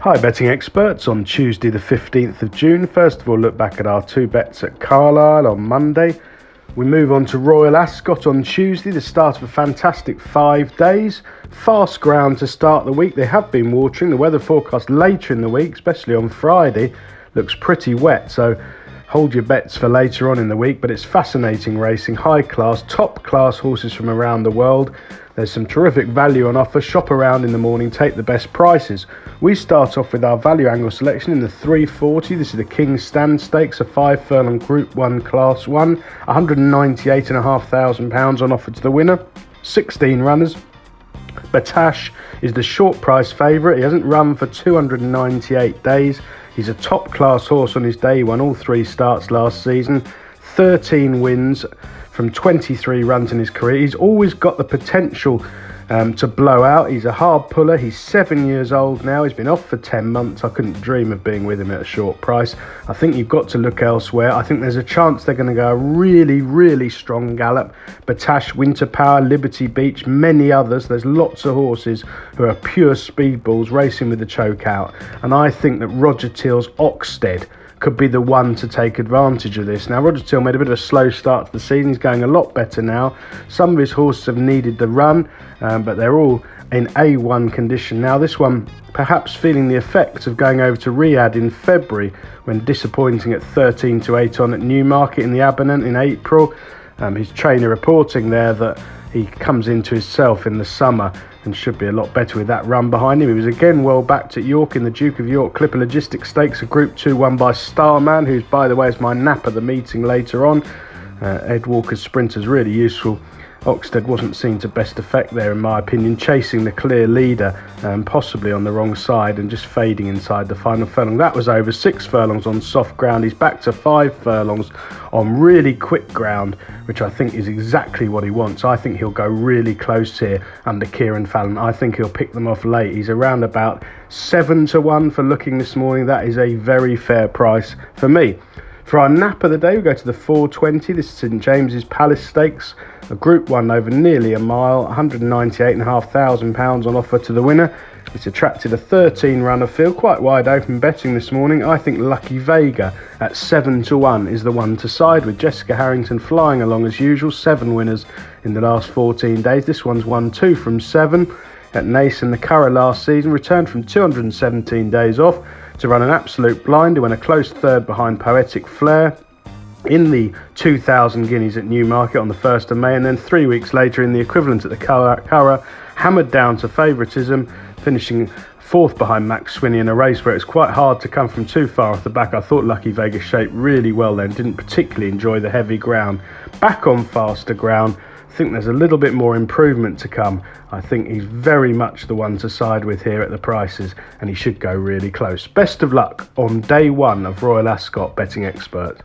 Hi betting experts, on Tuesday the 15th of June. First of all, look back at our two bets at Carlisle on Monday. We move on to Royal Ascot on Tuesday, the start of a fantastic 5 days. Fast ground to start the week. They have been watering. The weather forecast later in the week, especially on Friday, looks pretty wet, so hold your bets for later on in the week. But it's fascinating racing, high class, top class horses from around the world. There's some terrific value on offer. Shop around in the morning, take the best prices. We start off with our value angle selection in the 340. This is the King's Stand Stakes, a 5 furlong Group 1 Class 1. £198,500 on offer to the winner. 16 runners. Batash is the short price favourite. He hasn't run for 298 days. He's a top class horse on his day. He won all 3 starts last season. 13 wins from 23 runs in his career. He's always got the potential to blow out. He's a hard puller. He's 7 years old now. He's been off for 10 months. I couldn't dream of being with him at a short price. I think you've got to look elsewhere. I think there's a chance they're going to go a really, really strong gallop. Batash, Winter Power, Liberty Beach, many others. There's lots of horses who are pure speedballs racing with the choke out. And I think that Roger Teal's Oxted could be the one to take advantage of this. Now, Roger Teal made a bit of a slow start to the season. He's going a lot better now. Some of his horses have needed the run, but they're all in A1 condition. Now, this one perhaps feeling the effects of going over to Riyadh in February when disappointing at 13-8 on at Newmarket in the Abonant in April. His trainer reporting there that he comes into himself in the summer and should be a lot better with that run behind him. He was again well backed at York in the Duke of York Clipper Logistics Stakes, a Group 2 won by Starman, who's, by the way, is my nap at the meeting later on. Ed Walker's sprinter's really useful. Oxted wasn't seen to best effect there, in my opinion, chasing the clear leader, possibly on the wrong side and just fading inside the final furlong. That was over 6 furlongs on soft ground. He's back to 5 furlongs on really quick ground, which I think is exactly what he wants. I think he'll go really close here under Kieran Fallon. I think he'll pick them off late. He's around about 7-1 for looking this morning. That is a very fair price for me. For our nap of the day, we go to the 420. This is St James's Palace Stakes, a Group 1 over nearly a mile, £198,500 on offer to the winner. It's attracted a 13-runner field, quite wide open betting this morning. I think Lucky Vega at 7-1 is the one to side with. Jessica Harrington flying along as usual, 7 winners in the last 14 days. This one's won 2 from 7 at Nace and the Curragh last season, returned from 217 days off to run an absolute blinder when a close third behind Poetic Flair in the 2,000 guineas at Newmarket on the 1st of May, and then 3 weeks later in the equivalent at the Curragh, hammered down to favouritism, finishing 4th behind Max Swinney in a race where it's quite hard to come from too far off the back. I thought Lucky Vega shaped really well then, didn't particularly enjoy the heavy ground. Back on faster ground, I think there's a little bit more improvement to come. I think he's very much the one to side with here at the prices, and he should go really close. Best of luck on day 1 of Royal Ascot Betting Expert.